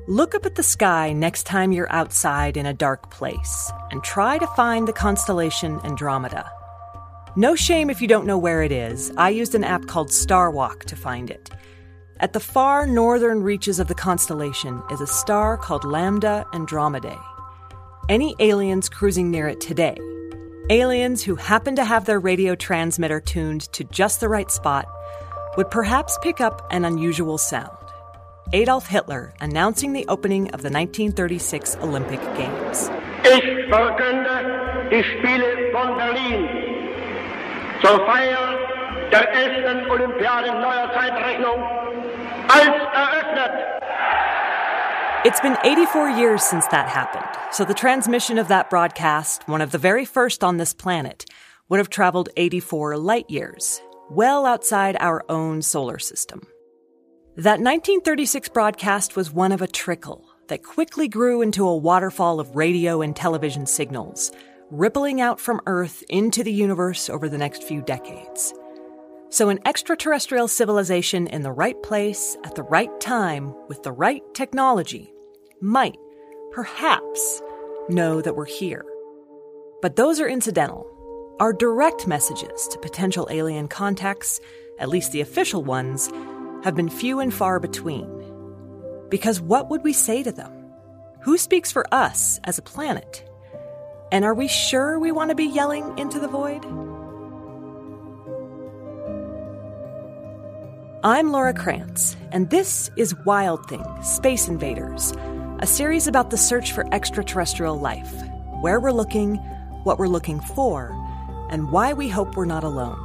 Look up at the sky next time you're outside in a dark place and try to find the constellation Andromeda. No shame if you don't know where it is. I used an app called Starwalk to find it. At the far northern reaches of the constellation is a star called Lambda Andromedae. Any aliens cruising near it today, aliens who happen to have their radio transmitter tuned to just the right spot, would perhaps pick up an unusual sound. Adolf Hitler announcing the opening of the 1936 Olympic Games. Ich verkünde die Spiele von Berlin zur Feier der ersten Olympiade neuer Zeitrechnung als eröffnet. It's been 84 years since that happened, so the transmission of that broadcast, one of the very first on this planet, would have traveled 84 light years, well outside our own solar system. That 1936 broadcast was one of a trickle that quickly grew into a waterfall of radio and television signals, rippling out from Earth into the universe over the next few decades. So an extraterrestrial civilization in the right place at the right time with the right technology might, perhaps, know that we're here. But those are incidental. Our direct messages to potential alien contacts, at least the official ones, have been few and far between. Because what would we say to them? Who speaks for us as a planet? And are we sure we want to be yelling into the void? I'm Laura Krantz, and this is Wild Things, Space Invaders, a series about the search for extraterrestrial life, where we're looking, what we're looking for, and why we hope we're not alone.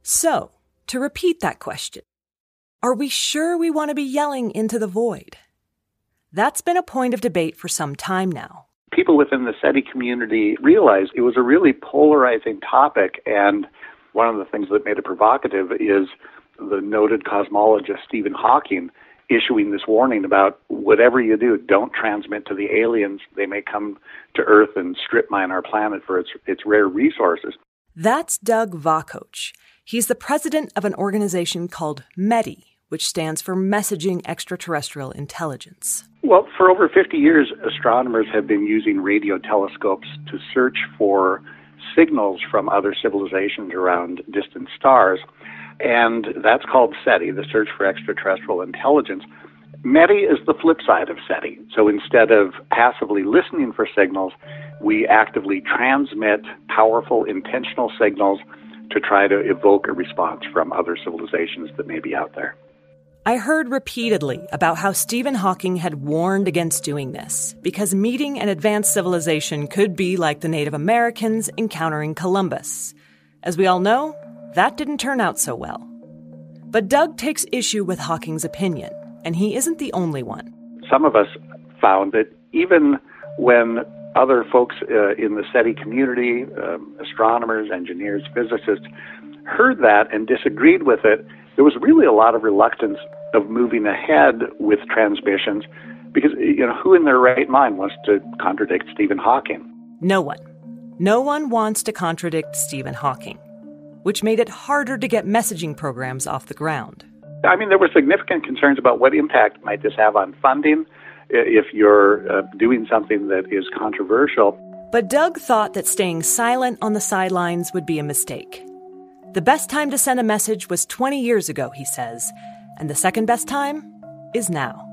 So, to repeat that question, are we sure we want to be yelling into the void? That's been a point of debate for some time now. People within the SETI community realized it was a really polarizing topic, and one of the things that made it provocative is the noted cosmologist Stephen Hawking issuing this warning about whatever you do, don't transmit to the aliens. They may come to Earth and strip mine our planet for its rare resources. That's Doug Vakoch. He's the president of an organization called METI, which stands for Messaging Extraterrestrial Intelligence. Well, for over 50 years, astronomers have been using radio telescopes to search for signals from other civilizations around distant stars, and that's called SETI, the Search for Extraterrestrial Intelligence. METI is the flip side of SETI. So instead of passively listening for signals, we actively transmit powerful, intentional signals to try to evoke a response from other civilizations that may be out there. I heard repeatedly about how Stephen Hawking had warned against doing this because meeting an advanced civilization could be like the Native Americans encountering Columbus. As we all know, that didn't turn out so well. But Doug takes issue with Hawking's opinion, and he isn't the only one. Some of us found that even when other folks in the SETI community, astronomers, engineers, physicists, heard that and disagreed with it, there was really a lot of reluctance of moving ahead with transmissions because, who in their right mind wants to contradict Stephen Hawking? No one. No one wants to contradict Stephen Hawking, which made it harder to get messaging programs off the ground. I mean, there were significant concerns about what impact might this have on funding if you're doing something that is controversial. But Doug thought that staying silent on the sidelines would be a mistake. The best time to send a message was 20 years ago, he says, and the second best time is now.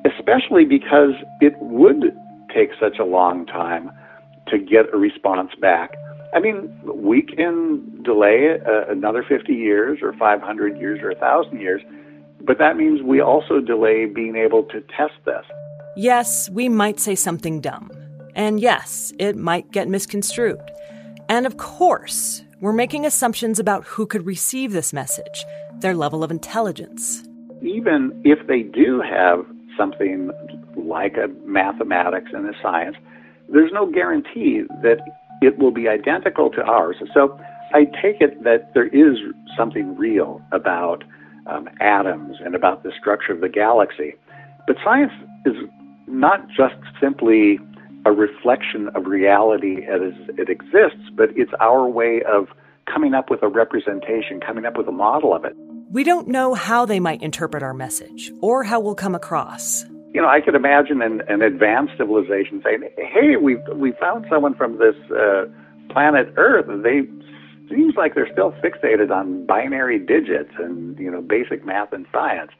Especially because it would take such a long time to get a response back. I mean, we can delay another 50 years or 500 years or 1,000 years, but that means we also delay being able to test this. Yes, we might say something dumb. And yes, it might get misconstrued. And of course, we're making assumptions about who could receive this message, their level of intelligence. Even if they do have something like a mathematics and a science, there's no guarantee that it will be identical to ours. So I take it that there is something real about atoms and about the structure of the galaxy. But science is not just simply a reflection of reality as it exists, but it's our way of coming up with a representation, coming up with a model of it. We don't know how they might interpret our message or how we'll come across. I could imagine an advanced civilization saying, hey, we found someone from this planet Earth, and seems like they're still fixated on binary digits and, basic math and science.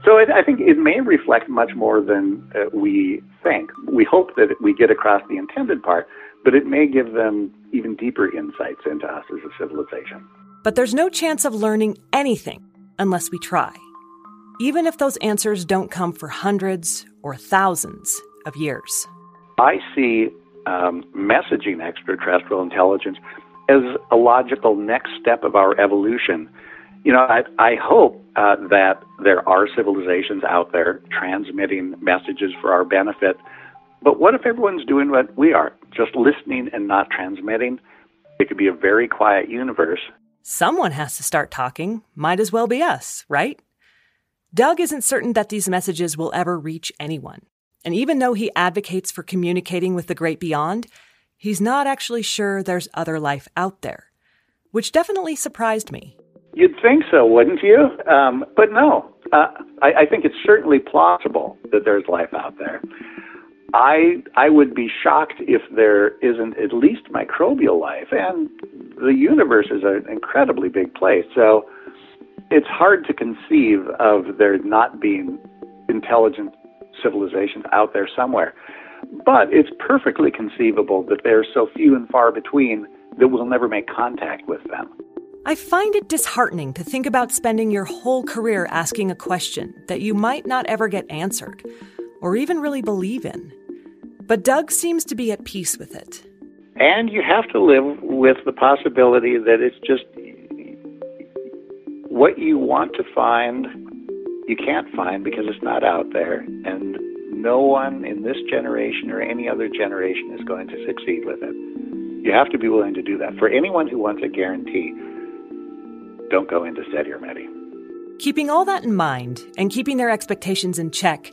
So I think it may reflect much more than we think. We hope that we get across the intended part, but it may give them even deeper insights into us as a civilization. But there's no chance of learning anything unless we try, even if those answers don't come for hundreds or thousands of years. I see messaging extraterrestrial intelligence as a logical next step of our evolution. I hope that there are civilizations out there transmitting messages for our benefit. But what if everyone's doing what we are, just listening and not transmitting? It could be a very quiet universe. Someone has to start talking. Might as well be us, right? Doug isn't certain that these messages will ever reach anyone. And even though he advocates for communicating with the great beyond, he's not actually sure there's other life out there, which definitely surprised me. You'd think so, wouldn't you? But no. I think it's certainly plausible that there's life out there. I would be shocked if there isn't at least microbial life, and the universe is an incredibly big place, so it's hard to conceive of there not being intelligent civilizations out there somewhere. But it's perfectly conceivable that they're so few and far between that we'll never make contact with them. I find it disheartening to think about spending your whole career asking a question that you might not ever get answered, or even really believe in. But Doug seems to be at peace with it. And you have to live with the possibility that it's just what you want to find, you can't find because it's not out there. And no one in this generation or any other generation is going to succeed with it. You have to be willing to do that. For anyone who wants a guarantee, don't go into SETI or METI. Keeping all that in mind and keeping their expectations in check,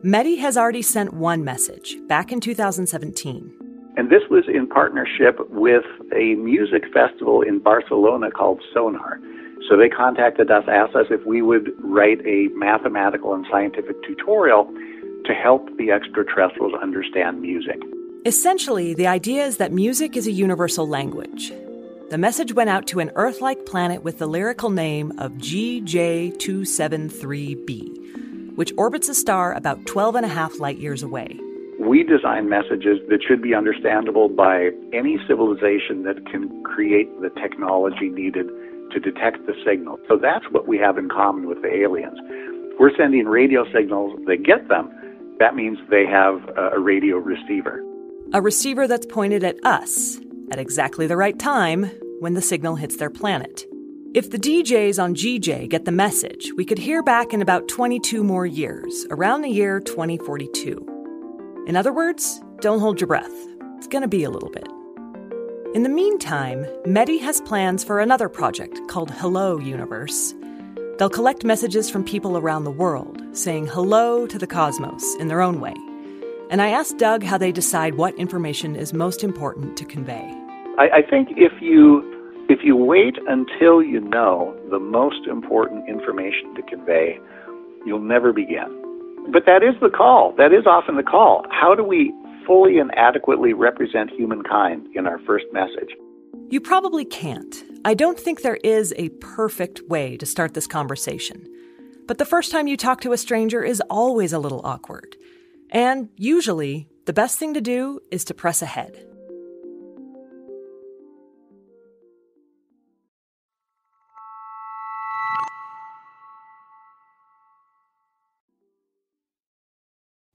METI has already sent one message back in 2017. And this was in partnership with a music festival in Barcelona called Sonar. So they contacted us, asked us if we would write a mathematical and scientific tutorial to help the extraterrestrials understand music. Essentially, the idea is that music is a universal language. The message went out to an Earth-like planet with the lyrical name of GJ273b, which orbits a star about 12.5 light years away. We design messages that should be understandable by any civilization that can create the technology needed to detect the signal. So that's what we have in common with the aliens. We're sending radio signals, they get them. That means they have a radio receiver. A receiver that's pointed at us at exactly the right time when the signal hits their planet. If the DJs on GJ get the message, we could hear back in about 22 more years, around the year 2042. In other words, don't hold your breath. It's going to be a little bit. In the meantime, METI has plans for another project called Hello Universe. They'll collect messages from people around the world, saying hello to the cosmos in their own way. And I asked Doug how they decide what information is most important to convey. I think if you wait until you know the most important information to convey, you'll never begin. But that is the call. That is often the call. How do we fully and adequately represent humankind in our first message? You probably can't. I don't think there is a perfect way to start this conversation. But the first time you talk to a stranger is always a little awkward. And usually, the best thing to do is to press ahead.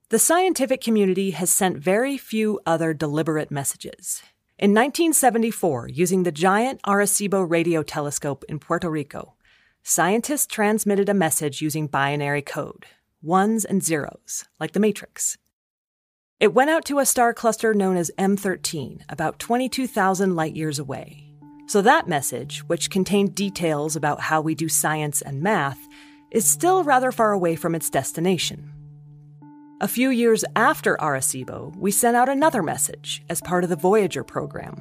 The scientific community has sent very few other deliberate messages. In 1974, using the giant Arecibo radio telescope in Puerto Rico, scientists transmitted a message using binary code, ones and zeros, like the Matrix. It went out to a star cluster known as M13, about 22,000 light years away. So that message, which contained details about how we do science and math, is still rather far away from its destination. A few years after Arecibo, we sent out another message as part of the Voyager program.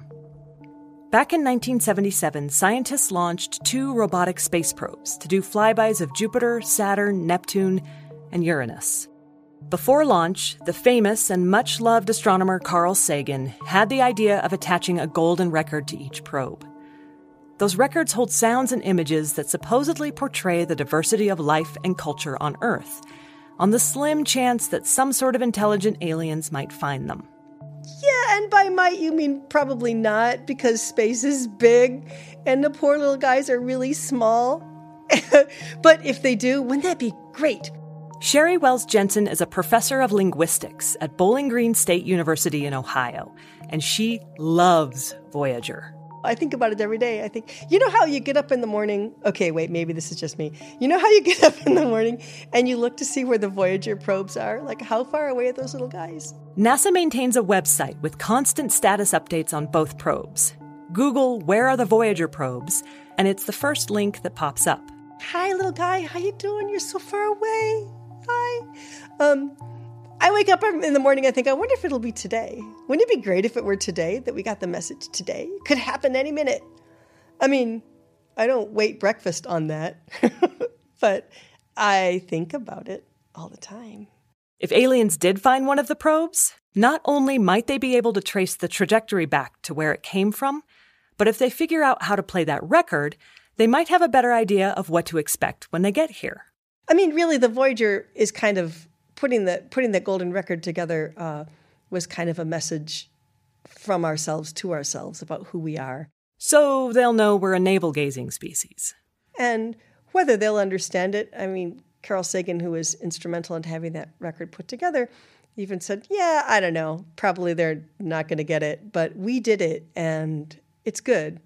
Back in 1977, scientists launched 2 robotic space probes to do flybys of Jupiter, Saturn, Neptune, and Uranus. Before launch, the famous and much-loved astronomer Carl Sagan had the idea of attaching a golden record to each probe. Those records hold sounds and images that supposedly portray the diversity of life and culture on Earth, on the slim chance that some sort of intelligent aliens might find them. Yeah, and by might you mean probably not, because space is big and the poor little guys are really small. But if they do, wouldn't that be great? Sherry Wells Jensen is a professor of linguistics at Bowling Green State University in Ohio, and she loves Voyager. I think about it every day. I think, you know how you get up in the morning? Okay, wait, maybe this is just me. You know how you get up in the morning and you look to see where the Voyager probes are? Like, how far away are those little guys? NASA maintains a website with constant status updates on both probes. Google, "Where are the Voyager probes?" and it's the first link that pops up. Hi, little guy. How you doing? You're so far away. Hi. I wake up in the morning, I think, I wonder if it'll be today. Wouldn't it be great if it were today, that we got the message today? Could happen any minute. I mean, I don't wait breakfast on that, but I think about it all the time. If aliens did find one of the probes, not only might they be able to trace the trajectory back to where it came from, but if they figure out how to play that record, they might have a better idea of what to expect when they get here. I mean, really, the Voyager is kind of putting that golden record together was kind of a message from ourselves to ourselves about who we are. So they'll know we're a navel-gazing species. And whether they'll understand it, I mean, Carl Sagan, who was instrumental in having that record put together, even said, yeah, I don't know, probably they're not going to get it, but we did it, and it's good.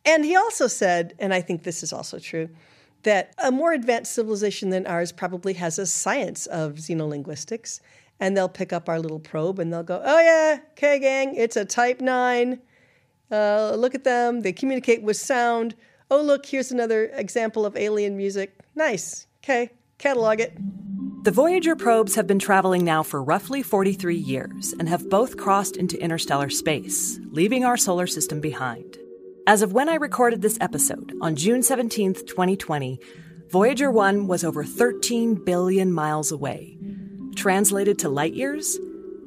And he also said, and I think this is also true, that a more advanced civilization than ours probably has a science of xenolinguistics, and they'll pick up our little probe and they'll go, oh yeah, okay gang, it's a type 9. Look at them, they communicate with sound. Oh look, here's another example of alien music. Nice, okay, catalog it. The Voyager probes have been traveling now for roughly 43 years and have both crossed into interstellar space, leaving our solar system behind. As of when I recorded this episode, on June 17th, 2020, Voyager 1 was over 13 billion miles away. Translated to light years,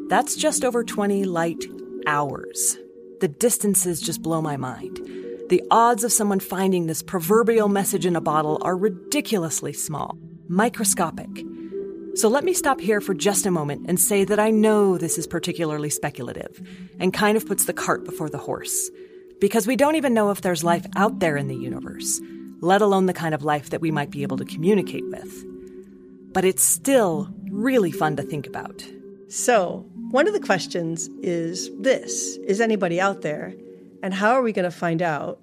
that's just over 20 light hours. The distances just blow my mind. The odds of someone finding this proverbial message in a bottle are ridiculously small, microscopic. So let me stop here for just a moment and say that I know this is particularly speculative and kind of puts the cart before the horse. Because we don't even know if there's life out there in the universe, let alone the kind of life that we might be able to communicate with. But it's still really fun to think about. So, one of the questions is this: is anybody out there? And how are we going to find out?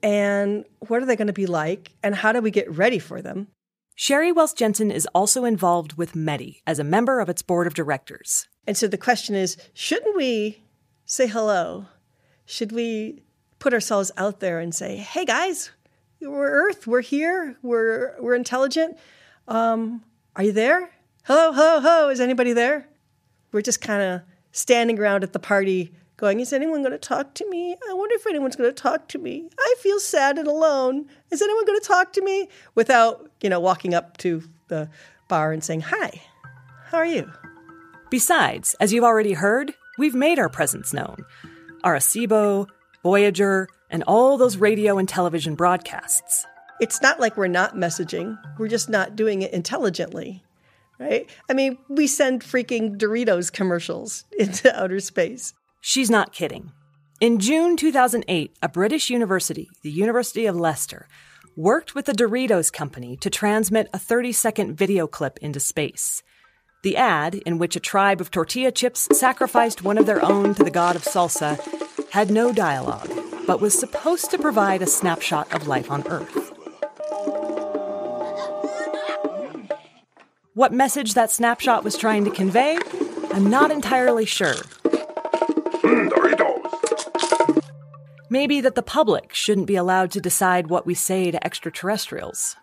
And what are they going to be like? And how do we get ready for them? Sherry Wells Jensen is also involved with METI as a member of its board of directors. And so the question is, shouldn't we say hello? Should we put ourselves out there and say, hey guys, we're Earth, we're here, we're intelligent. Are you there? Hello, hello, hello, is anybody there? We're just kind of standing around at the party going, is anyone going to talk to me? I wonder if anyone's going to talk to me. I feel sad and alone. Is anyone going to talk to me? Without, walking up to the bar and saying, hi, how are you? Besides, as you've already heard, we've made our presence known. Arecibo, Voyager, and all those radio and television broadcasts. It's not like we're not messaging. We're just not doing it intelligently, right? I mean, we send freaking Doritos commercials into outer space. She's not kidding. In June 2008, a British university, the University of Leicester, worked with the Doritos company to transmit a 30-second video clip into space. The ad, in which a tribe of tortilla chips sacrificed one of their own to the god of salsa, had no dialogue, but was supposed to provide a snapshot of life on Earth. What message that snapshot was trying to convey, I'm not entirely sure. Maybe that the public shouldn't be allowed to decide what we say to extraterrestrials.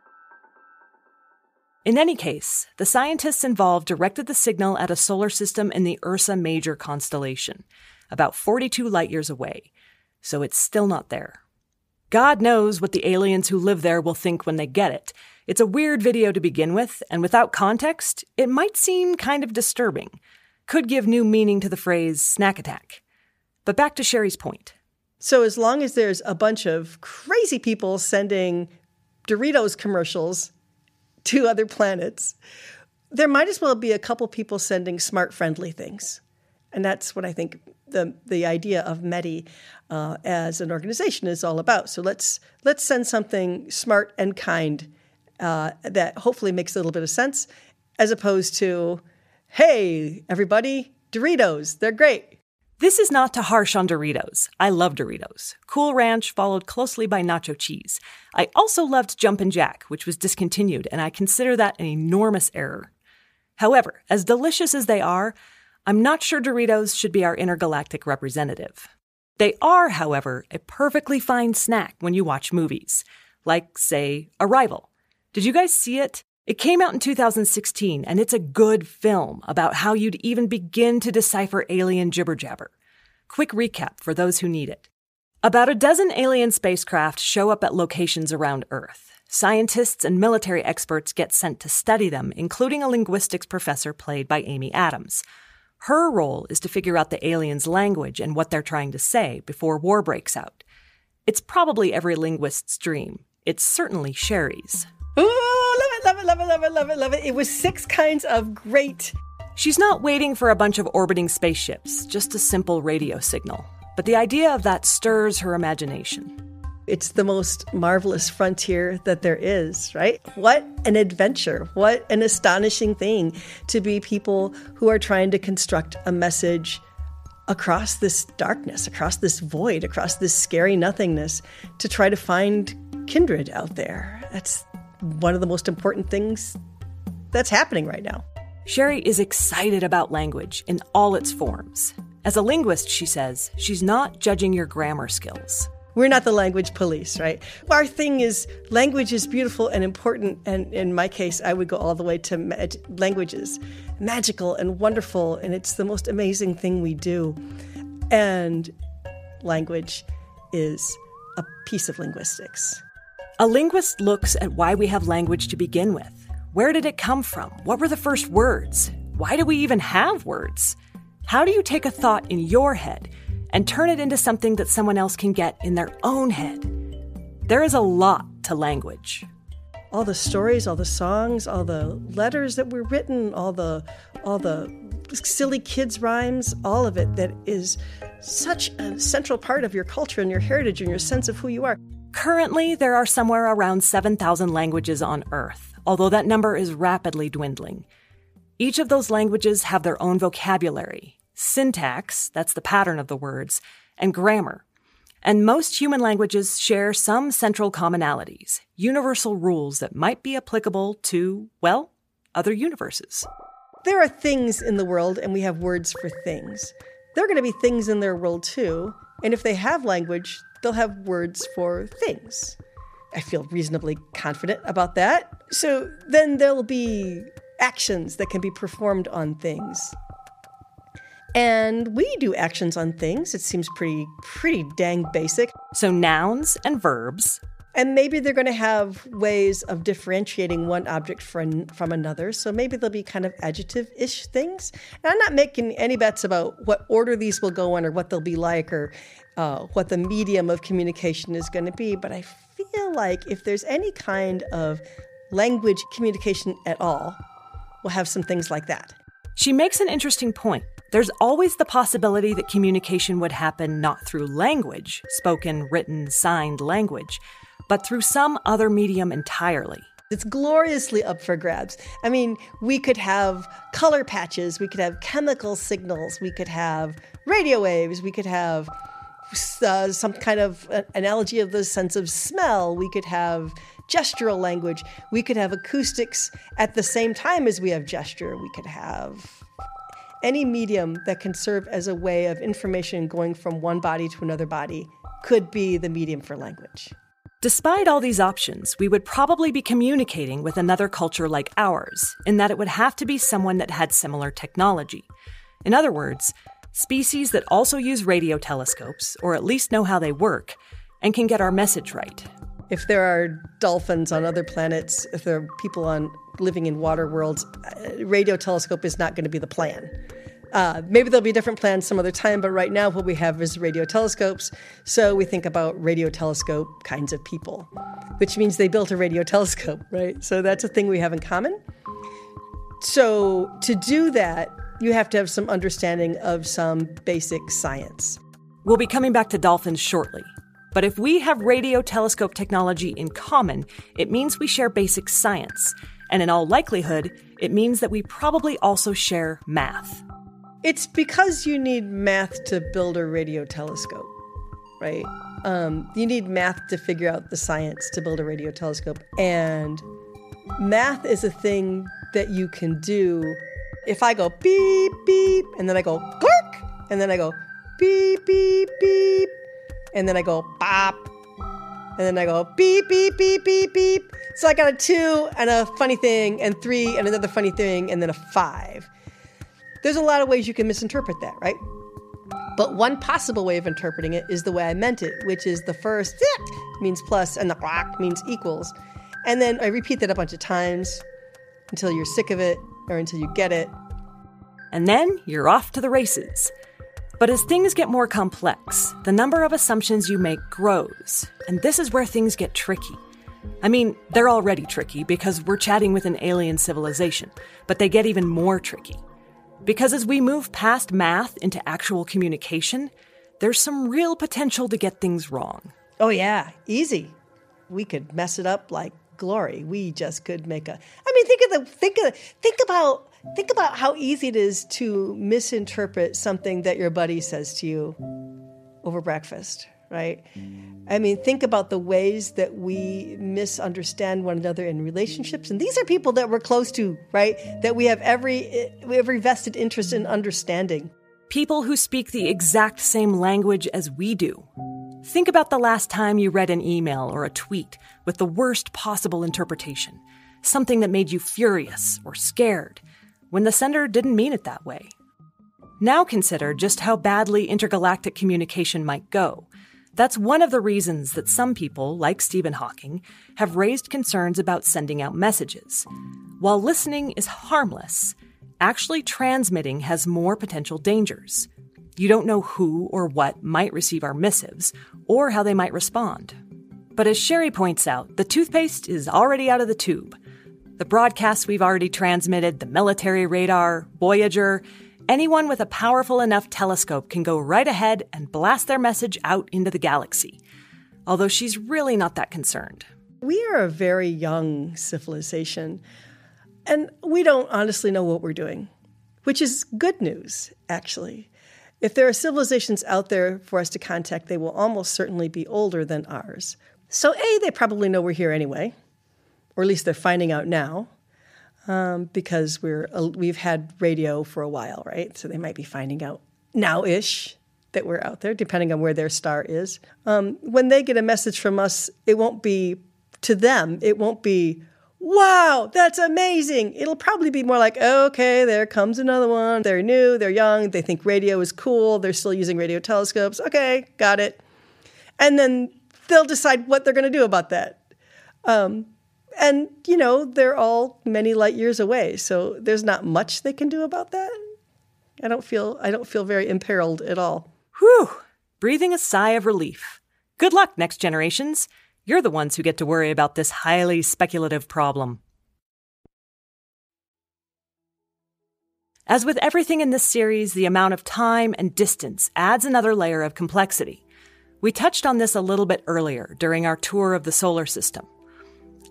In any case, the scientists involved directed the signal at a solar system in the Ursa Major constellation, about 42 light-years away, so it's still not there. God knows what the aliens who live there will think when they get it. It's a weird video to begin with, and without context, it might seem kind of disturbing. Could give new meaning to the phrase snack attack. But back to Sherry's point. So as long as there's a bunch of crazy people sending Doritos commercials to other planets, there might as well be a couple people sending smart, friendly things. And that's what I think the idea of METI as an organization is all about. So let's send something smart and kind that hopefully makes a little bit of sense, as opposed to, hey, everybody, Doritos, they're great. This is not to harsh on Doritos. I love Doritos. Cool Ranch followed closely by nacho cheese. I also loved Jumpin' Jack, which was discontinued, and I consider that an enormous error. However, as delicious as they are, I'm not sure Doritos should be our intergalactic representative. They are, however, a perfectly fine snack when you watch movies, like, say, Arrival. Did you guys see it? It came out in 2016, and it's a good film about how you'd even begin to decipher alien jibber-jabber. Quick recap for those who need it. About a dozen alien spacecraft show up at locations around Earth. Scientists and military experts get sent to study them, including a linguistics professor played by Amy Adams. Her role is to figure out the aliens' language and what they're trying to say before war breaks out. It's probably every linguist's dream. It's certainly Sherry's. Ooh, love it. It was 6 kinds of great. She's not waiting for a bunch of orbiting spaceships, just a simple radio signal. But the idea of that stirs her imagination. It's the most marvelous frontier that there is, right? What an adventure. What an astonishing thing to be people who are trying to construct a message across this darkness, across this void, across this scary nothingness, to try to find kindred out there. That's one of the most important things that's happening right now. Sherry is excited about language in all its forms. As a linguist, she says, she's not judging your grammar skills. We're not the language police, right? Our thing is language is beautiful and important, and in my case, I would go all the way to languages, magical and wonderful, and it's the most amazing thing we do. And language is a piece of linguistics. A linguist looks at why we have language to begin with. Where did it come from? What were the first words? Why do we even have words? How do you take a thought in your head and turn it into something that someone else can get in their own head? There is a lot to language. All the stories, all the songs, all the letters that were written, all the silly kids' rhymes, all of it that is such a central part of your culture and your heritage and your sense of who you are. Currently, there are somewhere around 7,000 languages on Earth, although that number is rapidly dwindling. Each of those languages have their own vocabulary, syntax, that's the pattern of the words, and grammar. And most human languages share some central commonalities, universal rules that might be applicable to, well, other universes. There are things in the world, and we have words for things. There are going to be things in their world, too, and if they have language, they'll have words for things. I feel reasonably confident about that. So then there'll be actions that can be performed on things. And we do actions on things. It seems pretty dang basic. So nouns and verbs. And maybe they're going to have ways of differentiating one object from another. So maybe they'll be kind of adjective-ish things. And I'm not making any bets about what order these will go in or what they'll be like or what the medium of communication is going to be. But I feel like if there's any kind of language communication at all, we'll have some things like that. She makes an interesting point. There's always the possibility that communication would happen not through language, spoken, written, signed language, but through some other medium entirely. It's gloriously up for grabs. I mean, we could have color patches, we could have chemical signals, we could have radio waves, we could have some kind of analogy of the sense of smell, we could have gestural language, we could have acoustics at the same time as we have gesture, we could have any medium that can serve as a way of information going from one body to another body could be the medium for language. Despite all these options, we would probably be communicating with another culture like ours, in that it would have to be someone that had similar technology. In other words, species that also use radio telescopes, or at least know how they work, and can get our message right. If there are dolphins on other planets, if there are people living in water worlds, radio telescope is not going to be the plan. Maybe there'll be a different plan some other time, but right now what we have is radio telescopes. So we think about radio telescope kinds of people, which means they built a radio telescope, right? So that's a thing we have in common. So to do that, you have to have some understanding of some basic science. We'll be coming back to dolphins shortly. But if we have radio telescope technology in common, it means we share basic science. And in all likelihood, it means that we probably also share math. It's because you need math to build a radio telescope, right? You need math to figure out the science to build a radio telescope. And math is a thing that you can do. If I go beep, beep, and then I go clerk, and then I go beep, beep, beep, and then I go bop, and then I go beep, beep, beep, beep, beep. So I got a 2 and a funny thing, and 3 and another funny thing, and then a 5. There's a lot of ways you can misinterpret that, right? But one possible way of interpreting it is the way I meant it, which is the first means plus and the rock means equals. And then I repeat that a bunch of times until you're sick of it or until you get it. And then you're off to the races. But as things get more complex, the number of assumptions you make grows. And this is where things get tricky. I mean, they're already tricky because we're chatting with an alien civilization, but they get even more tricky. Because as we move past math into actual communication, there's some real potential to get things wrong. Oh yeah, easy. We could mess it up like glory. We just could make a. I mean, think about how easy it is to misinterpret something that your buddy says to you over breakfast, right? I mean, think about the ways that we misunderstand one another in relationships. And these are people that we're close to, right? That we have every vested interest in understanding. People who speak the exact same language as we do. Think about the last time you read an email or a tweet with the worst possible interpretation. Something that made you furious or scared, when the sender didn't mean it that way. Now consider just how badly intergalactic communication might go. That's one of the reasons that some people, like Stephen Hawking, have raised concerns about sending out messages. While listening is harmless, actually transmitting has more potential dangers. You don't know who or what might receive our missives, or how they might respond. But as Sherry points out, the toothpaste is already out of the tube. The broadcasts we've already transmitted, the military radar, Voyager. Anyone with a powerful enough telescope can go right ahead and blast their message out into the galaxy. Although she's really not that concerned. We are a very young civilization, and we don't honestly know what we're doing, which is good news, actually. If there are civilizations out there for us to contact, they will almost certainly be older than ours. So A, they probably know we're here anyway, or at least they're finding out now. Because we've had radio for a while, right? So they might be finding out now-ish that we're out there, depending on where their star is. When they get a message from us, it won't be, wow, that's amazing. It'll probably be more like, okay, there comes another one. They're new, they're young, they think radio is cool, they're still using radio telescopes. Okay, got it. And then they'll decide what they're going to do about that. And, you know, they're all many light years away, so there's not much they can do about that. I don't feel very imperiled at all. Whew! Breathing a sigh of relief. Good luck, next generations. You're the ones who get to worry about this highly speculative problem. As with everything in this series, the amount of time and distance adds another layer of complexity. We touched on this a little bit earlier during our tour of the solar system.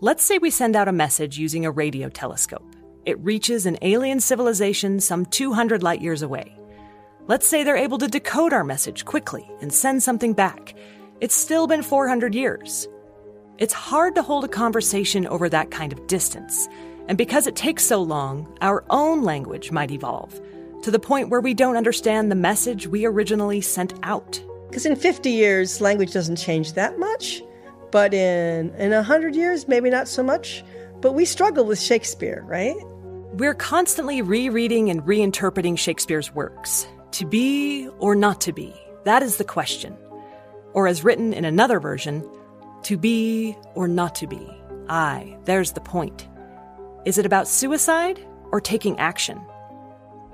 Let's say we send out a message using a radio telescope. It reaches an alien civilization some 200 light years away. Let's say they're able to decode our message quickly and send something back. It's still been 400 years. It's hard to hold a conversation over that kind of distance. And because it takes so long, our own language might evolve to the point where we don't understand the message we originally sent out. Because in 50 years, language doesn't change that much. But in 100 years, maybe not so much. But we struggle with Shakespeare, right? We're constantly rereading and reinterpreting Shakespeare's works. To be or not to be, that is the question. Or as written in another version, to be or not to be. Aye, there's the point. Is it about suicide or taking action?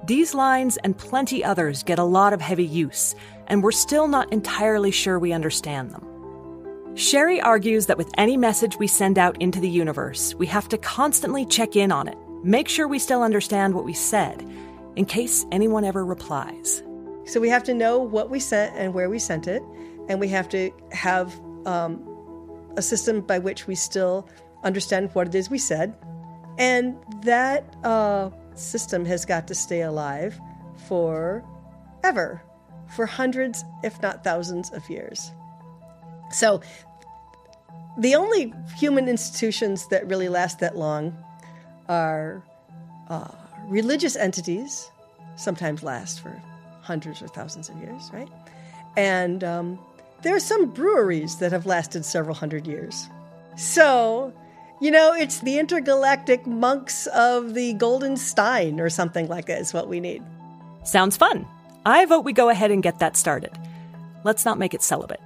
These lines and plenty others get a lot of heavy use, and we're still not entirely sure we understand them. Sherry argues that with any message we send out into the universe, we have to constantly check in on it, make sure we still understand what we said, in case anyone ever replies. So we have to know what we sent and where we sent it, and we have to have a system by which we still understand what it is we said. And that system has got to stay alive forever, for hundreds, if not thousands of years. So the only human institutions that really last that long are religious entities, sometimes last for hundreds or thousands of years, right? And there are some breweries that have lasted several hundred years. So, it's the intergalactic monks of the Golden Stein or something like that is what we need. Sounds fun. I vote we go ahead and get that started. Let's not make it celibate.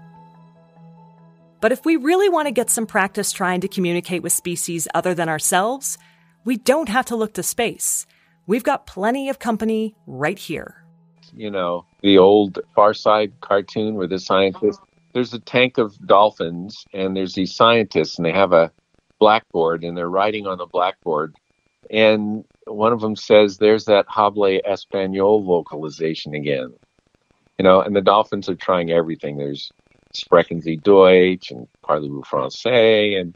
But if we really want to get some practice trying to communicate with species other than ourselves, we don't have to look to space. We've got plenty of company right here. The old Far Side cartoon where the scientists, there's a tank of dolphins and there's these scientists and they have a blackboard and they're writing on the blackboard. And one of them says, there's that Hable Espanol vocalization again. And the dolphins are trying everything. There's Sprechen Sie Deutsch and Parlez-vous Français and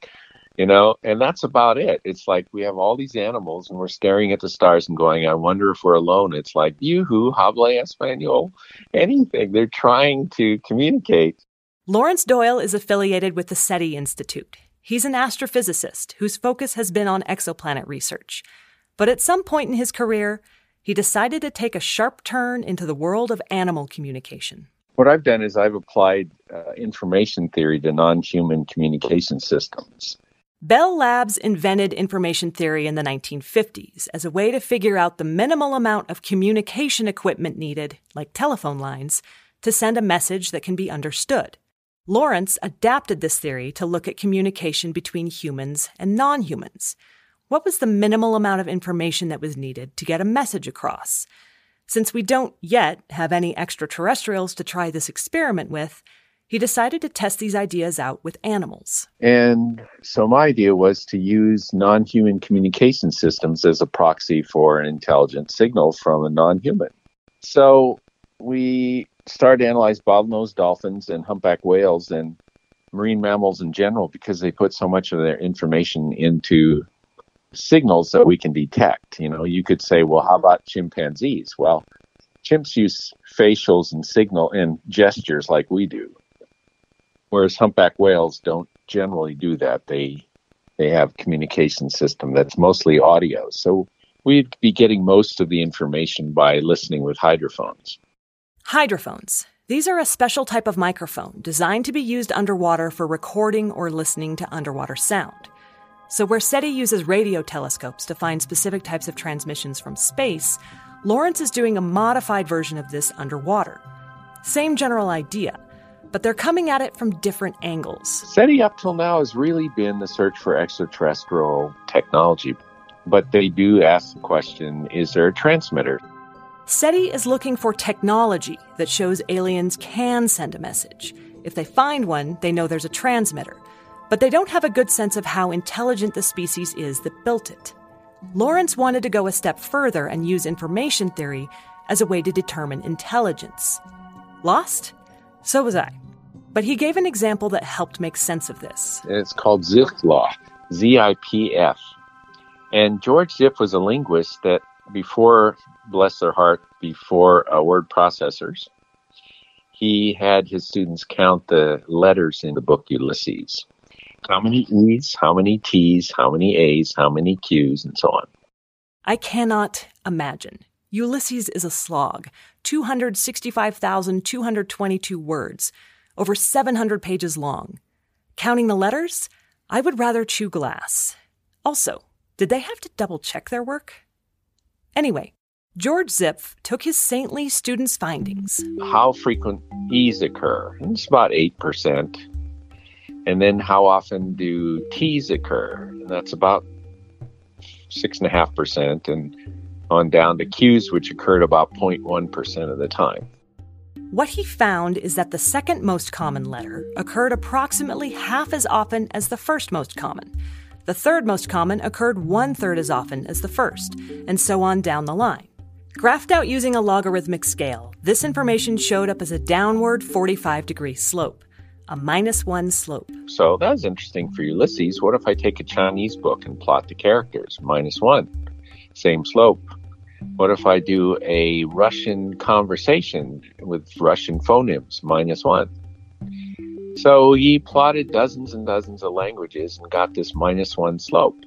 that's about it. It's like we have all these animals and we're staring at the stars and going, I wonder if we're alone. It's like, yoo-hoo, Hable Espanol, anything. They're trying to communicate. Lawrence Doyle is affiliated with the SETI Institute. He's an astrophysicist whose focus has been on exoplanet research. But at some point in his career, he decided to take a sharp turn into the world of animal communication. What I've done is I've applied information theory to non-human communication systems. Bell Labs invented information theory in the 1950s as a way to figure out the minimal amount of communication equipment needed, like telephone lines, to send a message that can be understood. Lawrence adapted this theory to look at communication between humans and non-humans. What was the minimal amount of information that was needed to get a message across? Since we don't yet have any extraterrestrials to try this experiment with, he decided to test these ideas out with animals. And so my idea was to use non-human communication systems as a proxy for an intelligent signal from a non-human. So we started to analyze bottlenose dolphins and humpback whales and marine mammals in general because they put so much of their information into signals that we can detect. You could say, well, how about chimpanzees? Well, chimps use facials and signal and gestures like we do, whereas humpback whales don't generally do that. They have a communication system that's mostly audio. So we'd be getting most of the information by listening with hydrophones. Hydrophones. These are a special type of microphone designed to be used underwater for recording or listening to underwater sound. So where SETI uses radio telescopes to find specific types of transmissions from space, Lawrence is doing a modified version of this underwater. Same general idea, but they're coming at it from different angles. SETI up till now has really been the search for extraterrestrial technology, but they do ask the question, is there a transmitter? SETI is looking for technology that shows aliens can send a message. If they find one, they know there's a transmitter. But they don't have a good sense of how intelligent the species is that built it. Lawrence wanted to go a step further and use information theory as a way to determine intelligence. Lost? So was I. But he gave an example that helped make sense of this. It's called Zipf law, Z-I-P-F. And George Zipf was a linguist that before, bless their heart, before word processors, he had his students count the letters in the book Ulysses. How many E's, how many T's, how many A's, how many Q's, and so on. I cannot imagine. Ulysses is a slog, 265,222 words, over 700 pages long. Counting the letters, I would rather chew glass. Also, did they have to double-check their work? Anyway, George Zipf took his saintly students' findings. How frequent E's occur? It's about 8%. And then how often do T's occur? And that's about 6.5%. And on down to Q's, which occurred about 0.1% of the time. What he found is that the second most common letter occurred approximately half as often as the first most common. The third most common occurred 1/3 as often as the first, and so on down the line. Graphed out using a logarithmic scale, this information showed up as a downward 45-degree slope, a -1 slope. So that was interesting for Ulysses. What if I take a Chinese book and plot the characters? -1, same slope. What if I do a Russian conversation with Russian phonemes? -1. So he plotted dozens and dozens of languages and got this -1 slope.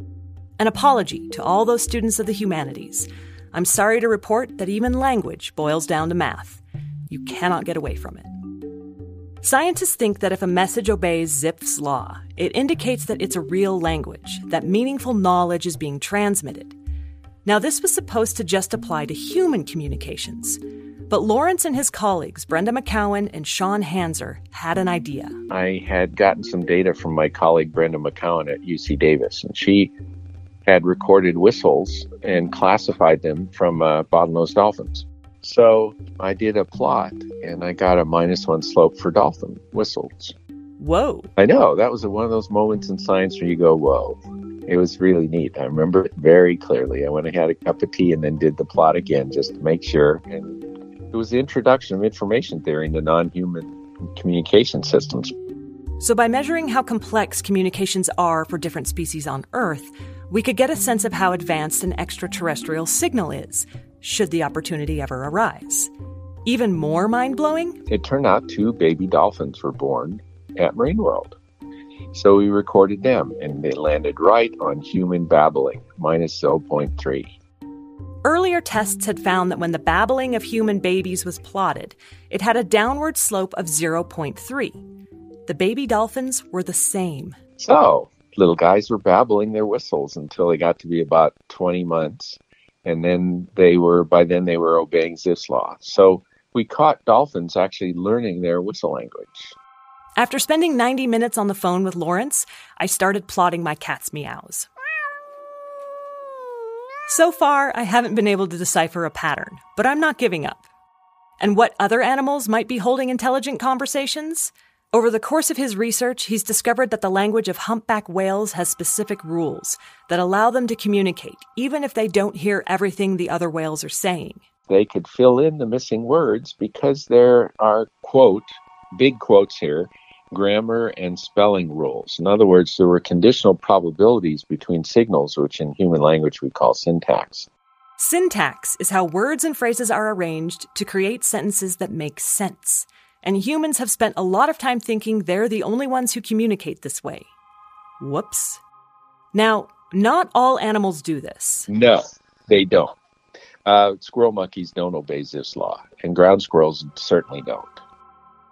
An apology to all those students of the humanities. I'm sorry to report that even language boils down to math. You cannot get away from it. Scientists think that if a message obeys Zipf's law, it indicates that it's a real language, that meaningful knowledge is being transmitted. Now, this was supposed to just apply to human communications. But Lawrence and his colleagues, Brenda McCowan and Sean Hanser, had an idea. I had gotten some data from my colleague Brenda McCowan at UC Davis, and she had recorded whistles and classified them from bottlenose dolphins. So I did a plot, and I got a -1 slope for dolphin whistles. Whoa. I know, that was one of those moments in science where you go, whoa. It was really neat. I remember it very clearly. I went and had a cup of tea and then did the plot again just to make sure. And it was the introduction of information theory into non-human communication systems. So by measuring how complex communications are for different species on Earth, we could get a sense of how advanced an extraterrestrial signal is, should the opportunity ever arise. Even more mind-blowing? It turned out 2 baby dolphins were born at Marine World. So we recorded them, and they landed right on human babbling, -0.3. Earlier tests had found that when the babbling of human babies was plotted, it had a downward slope of 0.3. The baby dolphins were the same. So, little guys were babbling their whistles until they got to be about 20 months. And then by then they were obeying Zipf's law. So we caught dolphins actually learning their whistle language. After spending 90 minutes on the phone with Lawrence, I started plotting my cat's meows. So far, I haven't been able to decipher a pattern, but I'm not giving up. And what other animals might be holding intelligent conversations? Over the course of his research, he's discovered that the language of humpback whales has specific rules that allow them to communicate, even if they don't hear everything the other whales are saying. They could fill in the missing words because there are, quote, big quotes here, grammar and spelling rules. In other words, there were conditional probabilities between signals, which in human language we call syntax. Syntax is how words and phrases are arranged to create sentences that make sense. And humans have spent a lot of time thinking they're the only ones who communicate this way. Whoops. Now, not all animals do this. No, they don't. Squirrel monkeys don't obey Zipf's law, and ground squirrels certainly don't.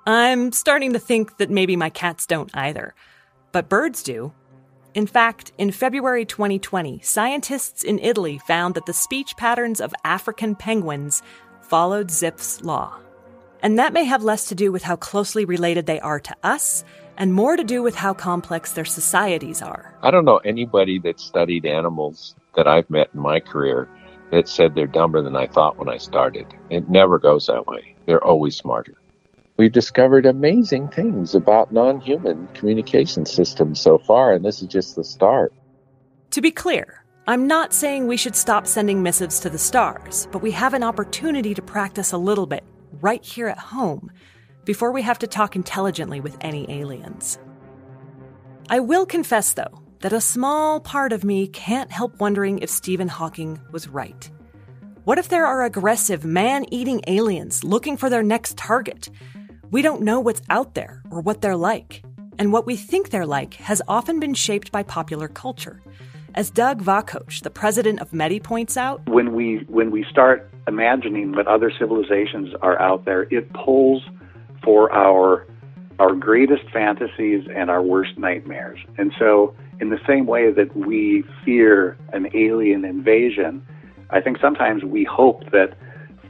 I'm starting to think that maybe my cats don't either. But birds do. In fact, in February 2020, scientists in Italy found that the speech patterns of African penguins followed Zipf's law. And that may have less to do with how closely related they are to us, and more to do with how complex their societies are. I don't know anybody that studied animals that I've met in my career that said they're dumber than I thought when I started. It never goes that way. They're always smarter. We've discovered amazing things about non-human communication systems so far, and this is just the start. To be clear, I'm not saying we should stop sending missives to the stars, but we have an opportunity to practice a little bit right here at home before we have to talk intelligently with any aliens. I will confess, though, that a small part of me can't help wondering if Stephen Hawking was right. What if there are aggressive, man-eating aliens looking for their next target? We don't know what's out there or what they're like, and what we think they're like has often been shaped by popular culture. As Doug Vakoch, the president of METI, points out, when we start imagining what other civilizations are out there, it pulls for our our greatest fantasies and our worst nightmares. And so in the same way that we fear an alien invasion, I think sometimes we hope that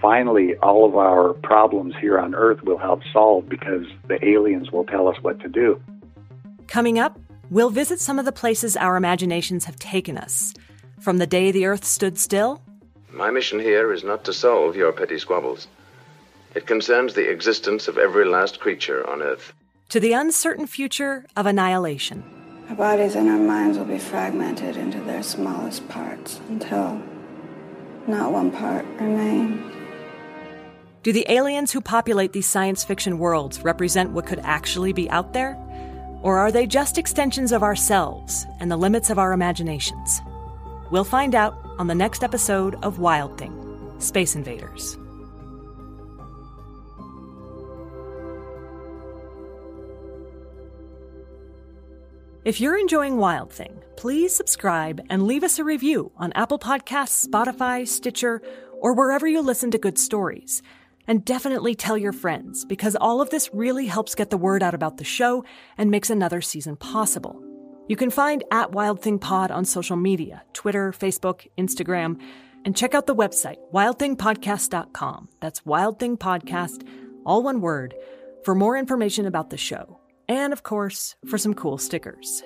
finally all of our problems here on Earth will help solve because the aliens will tell us what to do. Coming up, we'll visit some of the places our imaginations have taken us. From the day the Earth stood still. My mission here is not to solve your petty squabbles. It concerns the existence of every last creature on Earth. To the uncertain future of annihilation. Our bodies and our minds will be fragmented into their smallest parts until not one part remains. Do the aliens who populate these science fiction worlds represent what could actually be out there? Or are they just extensions of ourselves and the limits of our imaginations? We'll find out on the next episode of Wild Thing, Space Invaders. If you're enjoying Wild Thing, please subscribe and leave us a review on Apple Podcasts, Spotify, Stitcher, or wherever you listen to good stories. And definitely tell your friends, because all of this really helps get the word out about the show and makes another season possible. You can find @WildThingPod on social media, Twitter, Facebook, Instagram, and check out the website, wildthingpodcast.com. That's Wild Thing Podcast, all one word, for more information about the show. And, of course, for some cool stickers.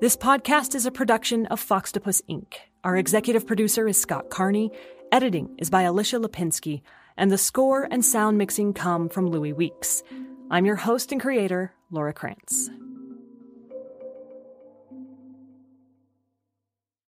This podcast is a production of Foxtopus Inc. Our executive producer is Scott Carney, editing is by Alicia Lipinski, and the score and sound mixing come from Louis Weeks. I'm your host and creator, Laura Krantz.